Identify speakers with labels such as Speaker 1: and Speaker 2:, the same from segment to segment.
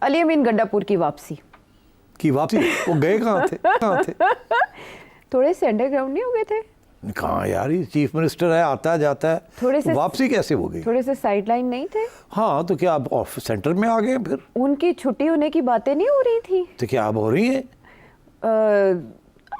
Speaker 1: علی امین گنڈاپور کی واپسی
Speaker 2: وہ گئے کہاں تھے
Speaker 1: تھوڑے سے انڈر گراؤنڈ نہیں ہو گئے تھے؟
Speaker 2: کہاں یار، یہ چیف منسٹر ہے، آتا جاتا ہے،
Speaker 1: تھوڑے سے
Speaker 2: واپسی کیسے ہو گئی؟
Speaker 1: تھوڑے سے سائڈ لائن نہیں تھے؟
Speaker 2: ہاں تو کیا آپ سینٹر میں آ گئے؟ پھر
Speaker 1: ان کی چھٹی ہونے کی باتیں نہیں ہو رہی تھی؟
Speaker 2: تو کیا اب ہو رہی ہیں؟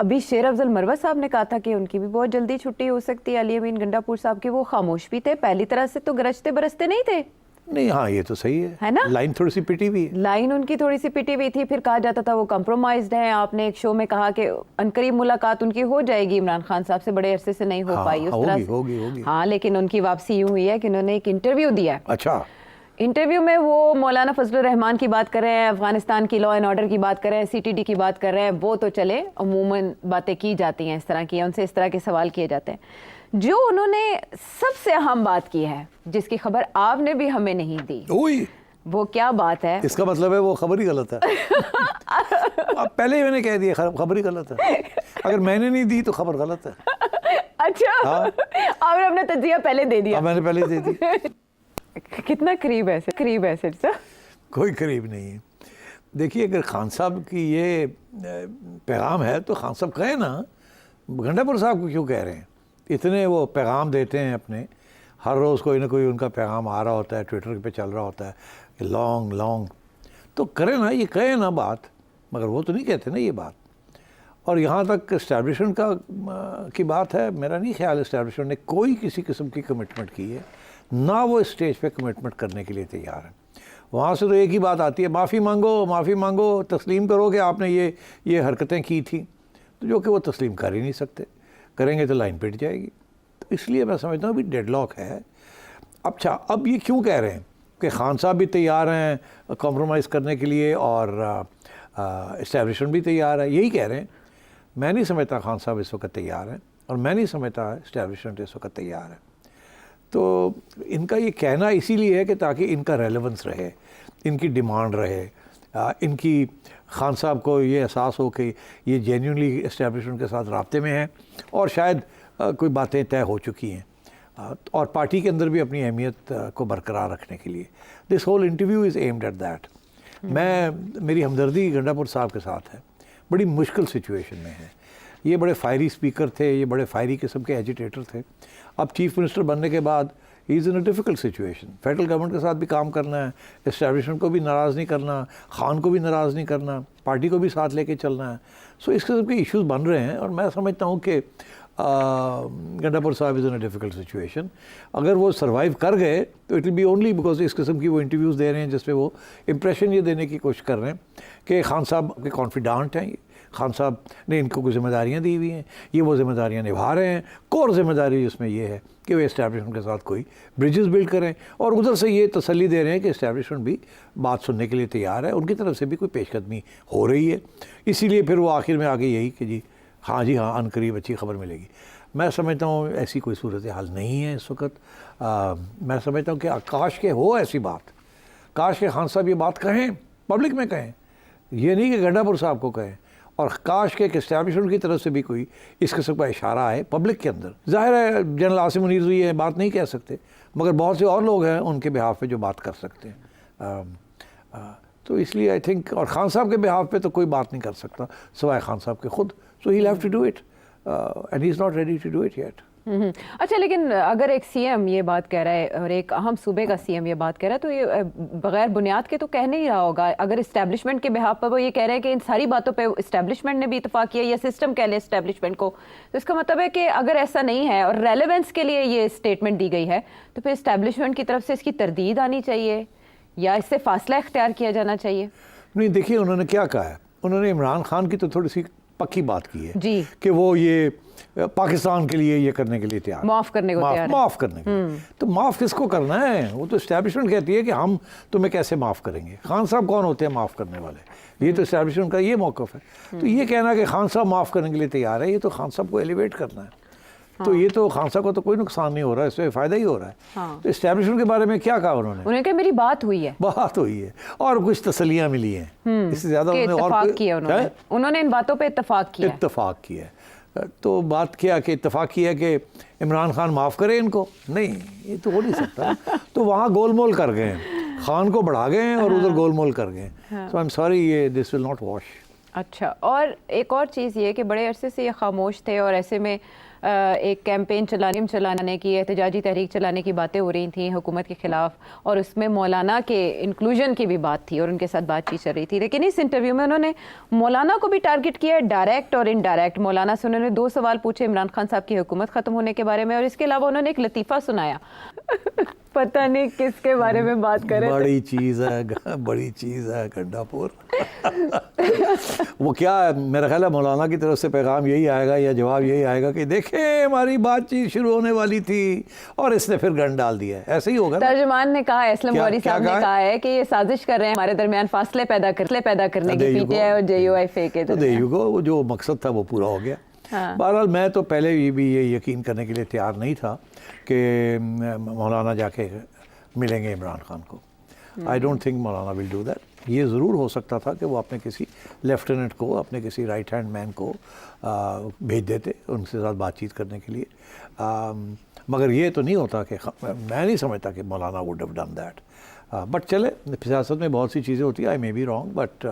Speaker 1: ابھی شیر افضل مروت صاحب نے کہا تھا کہ ان کی بھی بہت جلدی چھٹی ہو سکتی ہے، علی امین گنڈاپور صاحب کی، وہ خاموش بھی تھے، پہلی طرح سے تو گرجتے برستے نہیں تھے۔
Speaker 2: نہیں ہاں یہ تو صحیح
Speaker 1: ہے نا،
Speaker 2: لائن تھوڑی سی پٹی ہوئی ہے،
Speaker 1: لائن ان کی تھوڑی سی پٹی ہوئی تھی، پھر کہا جاتا تھا وہ کمپرومائزڈ ہیں۔ آپ نے ایک شو میں کہا کہ عنقریب ملاقات ان کی ہو جائے گی عمران خان صاحب سے، بڑے عرصے سے نہیں ہو پائی اس طرح سے۔
Speaker 2: ہوگی
Speaker 1: ہاں لیکن ان کی واپسی یوں ہوئی ہے کہ انہوں نے ایک انٹرویو دیا ہے۔
Speaker 2: اچھا،
Speaker 1: انٹرویو میں وہ مولانا فضل الرحمان کی بات کر رہے ہیں، افغانستان کی لا اینڈ آرڈر کی بات کر رہے ہیں، سی ٹی ڈی کی بات کر رہے ہیں، وہ تو چلے عموماً باتیں کی جاتی ہیں اس طرح کی، ان سے اس طرح کے سوال کیے جاتے ہیں۔ جو انہوں نے سب سے اہم بات کی ہے، جس کی خبر آپ نے بھی ہمیں نہیں دی، وہ کیا بات ہے؟
Speaker 2: اس کا مطلب ہے وہ خبر ہی غلط ہے۔ پہلے ہی میں نے کہہ دیا خبر ہی غلط ہے، اگر میں نے نہیں دی تو خبر غلط ہے۔
Speaker 1: اچھا آپ نے اپنا تجزیہ پہلے دے دیا؟
Speaker 2: میں نے پہلے دے دی۔
Speaker 1: کتنا قریب ہے سر؟
Speaker 2: کوئی قریب نہیں ہے۔ دیکھیے اگر خان صاحب کی یہ پیغام ہے تو خان صاحب کہیں نا، گنڈاپور صاحب کو کیوں کہہ رہے ہیں؟ اتنے وہ پیغام دیتے ہیں اپنے، ہر روز کوئی نہ کوئی ان کا پیغام آ رہا ہوتا ہے، ٹویٹر پہ چل رہا ہوتا ہے لانگ، تو کریں نا، یہ کہیں نا بات، مگر وہ تو نہیں کہتے نا یہ بات۔ اور یہاں تک اسٹیبلشمنٹ کی بات ہے، میرا نہیں خیال اسٹیبلشمنٹ نے کوئی کسی قسم کی کمٹمنٹ کی ہے، نہ وہ اسٹیج پہ کمٹمنٹ کرنے کے لیے تیار ہیں۔ وہاں سے تو ایک ہی بات آتی ہے، معافی مانگو، تسلیم کرو کہ آپ نے یہ حرکتیں کی تھیں، تو جو کہ وہ تسلیم کر ہی نہیں سکتے، کریں گے تو لائن پٹ جائے گی۔ تو اس لیے میں سمجھتا ہوں ابھی ڈیڈ لاک ہے۔ اچھا اب یہ کیوں کہہ رہے ہیں کہ خان صاحب بھی تیار ہیں کمپرومائز کرنے کے لیے اور اسٹیبلشمنٹ بھی تیار ہے، یہی کہہ رہے ہیں۔ میں نہیں سمجھتا خان صاحب اس وقت تیار ہیں، اور میں نہیں سمجھتا اسٹیبلشمنٹ اس وقت تیار ہے۔ تو ان کا یہ کہنا اسی لیے ہے کہ تاکہ ان کا ریلیونس رہے، ان کی ڈیمانڈ رہے، ان کی خان صاحب کو یہ احساس ہو کہ یہ جینیونلی اسٹیبلشمنٹ کے ساتھ رابطے میں ہیں، اور شاید کوئی باتیں طے ہو چکی ہیں، اور پارٹی کے اندر بھی اپنی اہمیت کو برقرار رکھنے کے لیے۔ This whole interview is aimed at that. میری ہمدردی گنڈاپور صاحب کے ساتھ ہے، بڑی مشکل سچویشن میں ہے۔ یہ بڑے فائری اسپیکر تھے، یہ بڑے فائری قسم کے ایجیٹیٹر تھے۔ اب چیف منسٹر بننے کے بعد ہی is in a difficult situation, federal government کے ساتھ بھی کام کرنا ہے، اسٹیبلشمنٹ کو بھی ناراض نہیں کرنا، خان کو بھی ناراض نہیں کرنا، پارٹی کو بھی ساتھ لے کے چلنا ہے۔ سو اس قسم کے ایشوز بن رہے ہیں، اور میں سمجھتا ہوں کہ گنڈاپور صاحب از ان اے ڈیفیکلٹ سچویشن۔ اگر وہ سروائیو کر گئے تو it will be only because اس قسم کی وہ انٹرویوز دے رہے ہیں جس پہ وہ امپریشن یہ دینے کی کوشش کر رہے ہیں کہ خان صاحب کے کانفیڈانٹ ہیں، خان صاحب نے ان کو کوئی ذمہ داریاں دی ہوئی ہیں، یہ وہ ذمہ داریاں نبھا رہے ہیں۔ کور ذمہ داری اس میں یہ ہے کہ وہ اسٹیبلشمنٹ کے ساتھ کوئی بریجز بلڈ کریں، اور ادھر سے یہ تسلی دے رہے ہیں کہ اسٹیبلشمنٹ بھی بات سننے کے لیے تیار ہے، ان کی طرف سے بھی کوئی پیش قدمی ہو رہی ہے۔ اسی لیے پھر وہ آخر میں آگے یہی کہ ہاں عنقریب اچھی خبر ملے گی۔ میں سمجھتا ہوں ایسی کوئی صورتحال نہیں ہے اس وقت۔ میں سمجھتا ہوں کہ کاش کے ہو ایسی بات، کاش کے خان صاحب یہ بات کہیں، پبلک میں کہیں، یہ نہیں کہ گنڈاپور صاحب کو کہیں، اور کاش کے اسٹیبلشمنٹ کی طرف سے بھی کوئی اس قسم کا اشارہ آئے پبلک کے اندر۔ ظاہر ہے جنرل عاصم منیر یہ بات نہیں کہہ سکتے، مگر بہت سے اور لوگ ہیں ان کے بہاف پہ جو بات کر سکتے ہیں۔ تو اس لیے آئی تھنک، اور خان صاحب کے بہاف پہ تو کوئی بات نہیں کر سکتا سوائے خان صاحب کے خود، so he have to do it and he is not ready to do it yet.
Speaker 1: اچھا لیکن اگر ایک سی ایم یہ بات کہہ رہا ہے اور ایک اہم صوبے کا سی ایم یہ بات کہہ رہا ہے تو یہ بغیر بنیاد کے تو کہہ نہیں رہا ہوگا۔ اگر اسٹیبلشمنٹ کے بہاف پر وہ یہ کہہ رہے ہیں کہ ان ساری باتوں پہ اسٹیبلشمنٹ نے بھی اتفاق کیا، یا سسٹم کہہ لیں اسٹیبلشمنٹ کو، تو اس کا مطلب ہے کہ اگر ایسا نہیں ہے اور ریلیونس کے لیے یہ اسٹیٹمنٹ دی گئی ہے تو پھر اسٹیبلشمنٹ کی طرف سے اس کی تردید آنی چاہیے یا اس سے فاصلہ اختیار کیا جانا چاہیے۔
Speaker 2: نہیں دیکھیے انہوں نے کیا کہا ہے، انہوں نے عمران خان کی تو تھوڑی سی پکی بات کی ہے
Speaker 1: جی
Speaker 2: کہ وہ یہ پاکستان کے لیے یہ کرنے کے لیے تیار،
Speaker 1: معاف کرنے کو تیار،
Speaker 2: معاف کرنے کے لیے۔ تو معاف کس کو کرنا ہے؟ وہ تو اسٹیبلشمنٹ کہتی ہے کہ ہم تمہیں کیسے معاف کریں گے۔ خان صاحب کون ہوتے ہیں معاف کرنے والے؟ یہ تو اسٹیبلشمنٹ کا یہ موقف ہے۔ تو یہ کہنا کہ خان صاحب معاف کرنے کے لیے تیار ہے، یہ تو خان صاحب کو ایلیویٹ کرنا ہے۔ تو یہ تو خان صاحب کو تو کوئی نقصان نہیں ہو رہا ہے، اس سے فائدہ ہی ہو رہا ہے۔ تو اسٹیبلشمنٹ کے بارے میں کیا کہا انہوں نے
Speaker 1: کہا میری بات ہوئی ہے،
Speaker 2: بات ہوئی ہے، اور کچھ تسلیاں ملی ہیں، اس سے زیادہ
Speaker 1: اتفاق کیا انہوں نے ان باتوں پہ اتفاق کیا۔
Speaker 2: تو بات کیا کہ اتفاق کیا کہ عمران خان معاف کرے ان کو؟ نہیں، یہ تو ہو نہیں سکتا۔ تو وہاں گول مول کر گئے ہیں۔ خان کو بڑھا گئے ہیں اور ادھر گول مول کر گئے. سو آئی ایم سوری, یہ دس ول ناٹ واش.
Speaker 1: اچھا, اور ایک اور چیز یہ کہ بڑے عرصے سے یہ خاموش تھے اور ایسے میں ایک کیمپین چلانے کی, احتجاجی تحریک چلانے کی باتیں ہو رہی تھیں حکومت کے خلاف, اور اس میں مولانا کے انکلوژن کی بھی بات تھی اور ان کے ساتھ بات چیت چل رہی تھی. لیکن اس انٹرویو میں انہوں نے مولانا کو بھی ٹارگٹ کیا ہے, ڈائریکٹ اور انڈائریکٹ. مولانا سے انہوں نے 2 سوال پوچھے عمران خان صاحب کی حکومت ختم ہونے کے بارے میں, اور اس کے علاوہ انہوں نے ایک لطیفہ سنایا. پتہ نہیں کس کے بارے میں بات کریں.
Speaker 2: بڑی چیز ہے گنڈا پور. وہ کیا ہے, میرا خیال ہے مولانا کی طرف سے پیغام یہی آئے گا یا جواب یہی آئے گا کہ دیکھیں ہماری بات چیت شروع ہونے والی تھی اور اس نے پھر گن ڈال دیا ہے. ایسے ہی ہوگا.
Speaker 1: ترجمان نے کہا, اسلم غوری صاحب نے کہا ہے کہ یہ سازش کر رہے ہیں ہمارے درمیان فاصلے پیدا کرنے کی, پی ٹی آئی اور جے یو آئی فے کے درمیان.
Speaker 2: وہ جو مقصد تھا وہ پورا ہو گیا. بہرحال میں تو پہلے بھی یہ یقین کرنے کے لیے تیار نہیں تھا کہ مولانا جا کے ملیں گے عمران خان کو. I don't think Maulana will do that. یہ ضرور ہو سکتا تھا کہ وہ اپنے کسی لیفٹیننٹ کو, اپنے کسی رائٹ ہینڈ مین کو بھیج دیتے ان کے ساتھ بات چیت کرنے کے لیے, مگر یہ تو نہیں ہوتا کہ میں نہیں سمجھتا کہ مولانا would have done that. But چلے, سیاست میں بہت سی چیزیں ہوتی ہیں, آئی مے بی رانگ, بٹ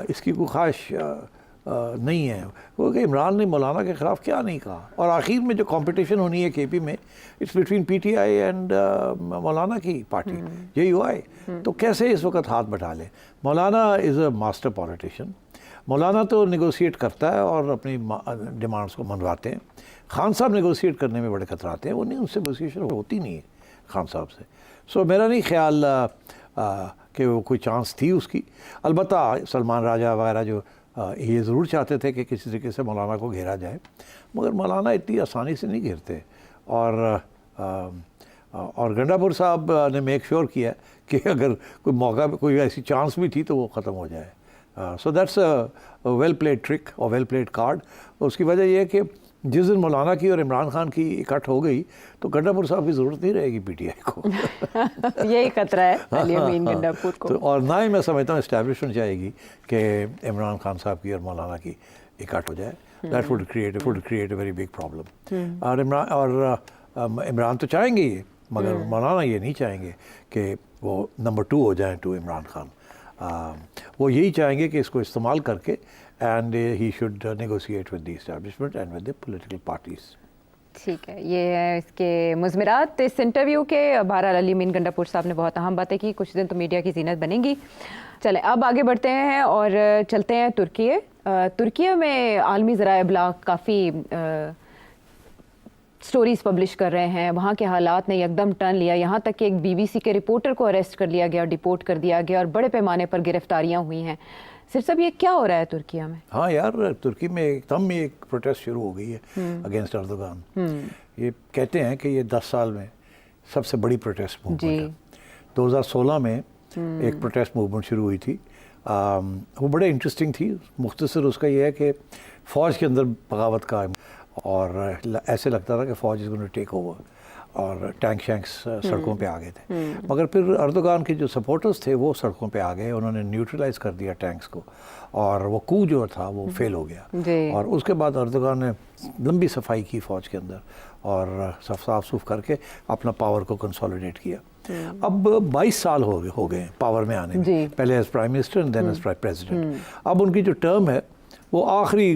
Speaker 2: اس کی کوئی خواہش نہیں ہے. کیونکہ عمران نے مولانا کے خلاف کیا نہیں کہا, اور آخر میں جو کمپٹیشن ہونی ہے کے پی میں, it's between P T I and Maulana کی پارٹی جے یو آئی. تو کیسے اس وقت ہاتھ بٹھا لے. مولانا از اے ماسٹر پولیٹیشین. مولانا تو نیگوشیٹ کرتا ہے اور اپنی ڈیمانڈس کو منواتے ہیں. خان صاحب نیگوشیٹ کرنے میں بڑے کتراتے ہیں, وہ نہیں, ان سے نیگوشیشن ہوتی نہیں ہے خان صاحب سے. سو میرا نہیں خیال کہ وہ کوئی چانس تھی اس کی. البتہ سلمان راجہ وغیرہ جو یہ ضرور چاہتے تھے کہ کسی طریقے سے مولانا کو گھیرا جائے, مگر مولانا اتنی آسانی سے نہیں گھیرتے. اور گنڈا پور صاحب نے میک شور کیا کہ اگر کوئی موقع, کوئی ایسی چانس بھی تھی تو وہ ختم ہو جائے. So that's a well played trick اور ویل پلیڈ کارڈ. اس کی وجہ یہ ہے کہ جس دن مولانا کی اور عمران خان کی اکٹھ ہو گئی تو گنڈا پور صاحب کی ضرورت نہیں رہے گی پی ٹی آئی کو.
Speaker 1: یہی خطرہ ہے علی امین گنڈا پور کو.
Speaker 2: اور نہ ہی میں سمجھتا ہوں اسٹیبلش ہو جائے گی کہ عمران خان صاحب کی اور مولانا کی اکٹھ ہو جائے. That would create a very big problem. اور عمران تو چاہیں گے یہ, مگر مولانا یہ نہیں چاہیں گے کہ وہ نمبر 2 ہو جائیں ٹو عمران خان. وہ یہی چاہیں گے کہ اس کو استعمال کر کے and he should negotiate with the establishment and with the political parties.
Speaker 1: ٹھیک ہے, یہ ہے اس کے مضمرات اس انٹرویو کے. بہرحال علی امین گنڈا پور صاحب نے بہت اہم باتیں کی, کچھ دن تو میڈیا کی زینت بنے گی. چلیں اب آگے بڑھتے ہیں اور چلتے ہیں ترکیے. ترکیے میں عالمی ذرائع ابلاغ کافی سٹوریز پبلش کر رہے ہیں. وہاں کے حالات نے یکدم ٹرن لیا, یہاں تک کہ ایک بی بی سی کے رپورٹر کو اریسٹ کر لیا گیا اور ڈیپورٹ کر دیا گیا, اور بڑے پیمانے پر گرفتاریاں ہوئی ہیں. سر صاحب یہ کیا ہو رہا ہے ترکیہ میں؟
Speaker 2: ہاں یار, ترکی میں ایک دم ایک پروٹیسٹ شروع ہو گئی ہے اگینسٹ اردوغان. یہ کہتے ہیں کہ یہ 10 سال میں سب سے بڑی پروٹیسٹ موومنٹ ہے. 2016 میں ایک پروٹیسٹ موومنٹ شروع ہوئی تھی, وہ بڑے انٹرسٹنگ تھی. مختصر اس کا یہ ہے کہ فوج کے اندر بغاوت کا, اور ایسے لگتا تھا کہ فوج is going to take over, اور ٹینک شینکس سڑکوں پہ آ گئے تھے. مگر پھر اردوغان کے جو سپورٹرز تھے وہ سڑکوں پہ آ گئے, انہوں نے نیوٹرلائز کر دیا ٹینکس کو, اور وہ کو جو تھا وہ فیل ہو گیا. اور اس کے بعد اردوغان نے لمبی صفائی کی فوج کے اندر, اور صاف صوف کر کے اپنا پاور کو کنسولیڈیٹ کیا. اب 22 سال ہو گئے پاور میں آنے میں, پہلے ایز پرائم منسٹر دین ایز پریزیڈنٹ. اب ان کی جو ٹرم ہے وہ آخری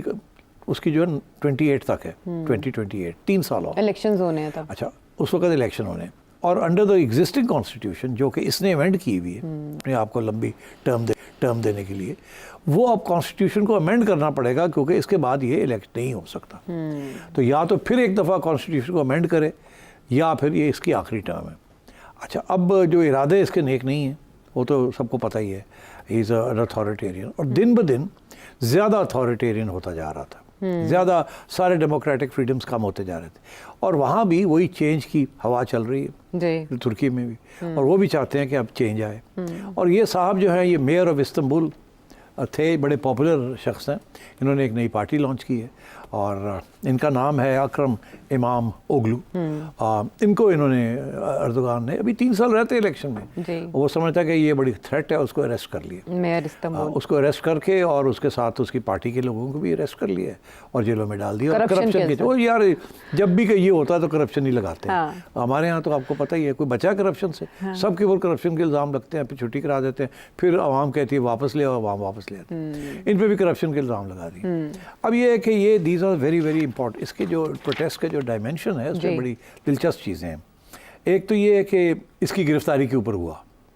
Speaker 2: اس کی جو ہے 28 تک ہے, 2028, 3 سال اور
Speaker 1: الیکشنز ہونے ہیں.
Speaker 2: اچھا, اس وقت الیکشن ہونے, اور انڈر دا ایگزسٹنگ کانسٹیٹیوشن جو کہ اس نے ایمینڈ کی ہوئی ہے اپنے آپ کو لمبی ٹرم دینے کے لیے, وہ اب کانسٹیٹیوشن کو امینڈ کرنا پڑے گا, کیونکہ اس کے بعد یہ الیکٹ نہیں ہو سکتا. تو یا تو پھر ایک دفعہ کانسٹیٹیوشن کو امینڈ کرے, یا پھر یہ اس کی آخری ٹرم ہے. اچھا, اب جو ارادے اس کے نیک نہیں ہیں وہ تو سب کو پتہ ہی ہے. ہی از این اتھارٹیرین, اور دن بدن زیادہ اتھارٹیرین ہوتا جا رہا تھا, زیادہ سارے ڈیموکریٹک فریڈمز کم ہوتے جا رہے تھے. اور وہاں بھی وہی چینج کی ہوا چل رہی ہے ترکی میں بھی, اور وہ بھی چاہتے ہیں کہ اب چینج آئے. اور یہ صاحب جو ہیں, یہ میئر آف استنبول تھے, بڑے پاپولر شخص ہیں. انہوں نے ایک نئی پارٹی لانچ کی ہے, اور ان کا نام ہے اکرم امام اوگلو. ان کو انہوں نے اردوغان نے ابھی 3 سال رہتے الیکشن میں, وہ سمجھتا ہے کہ یہ بڑی تھریٹ ہے, اس کو اریسٹ کر لیا, اس کو اریسٹ کر کے اور اس کے ساتھ اس کی پارٹی کے لوگوں کو بھی اریسٹ کر لیا اور جیلوں میں ڈال دیا. کرپشن کے وہ یار جب بھی کہ یہ ہوتا ہے تو کرپشن ہی لگاتے ہیں. ہمارے ہاں تو آپ کو پتہ ہی ہے, کوئی بچا کرپشن سے, سب کے اوپر کرپشن کے الزام لگتے ہیں, پھر چھٹی کرا دیتے ہیں, پھر عوام کہتی ہے واپس لے آؤ, عوام واپس لے آتے ہیں. ان پہ بھی کرپشن کے الزام لگا دیے. اب یہ ہے کہ یہ these are very very important. اس کے جو پروٹیسٹ کا جو ڈائمینشن ہے اس میں بڑی دلچسپ چیزیں ہیں. ایک تو یہ ہے کہ اس کی گرفتاری کے اوپر ہوا,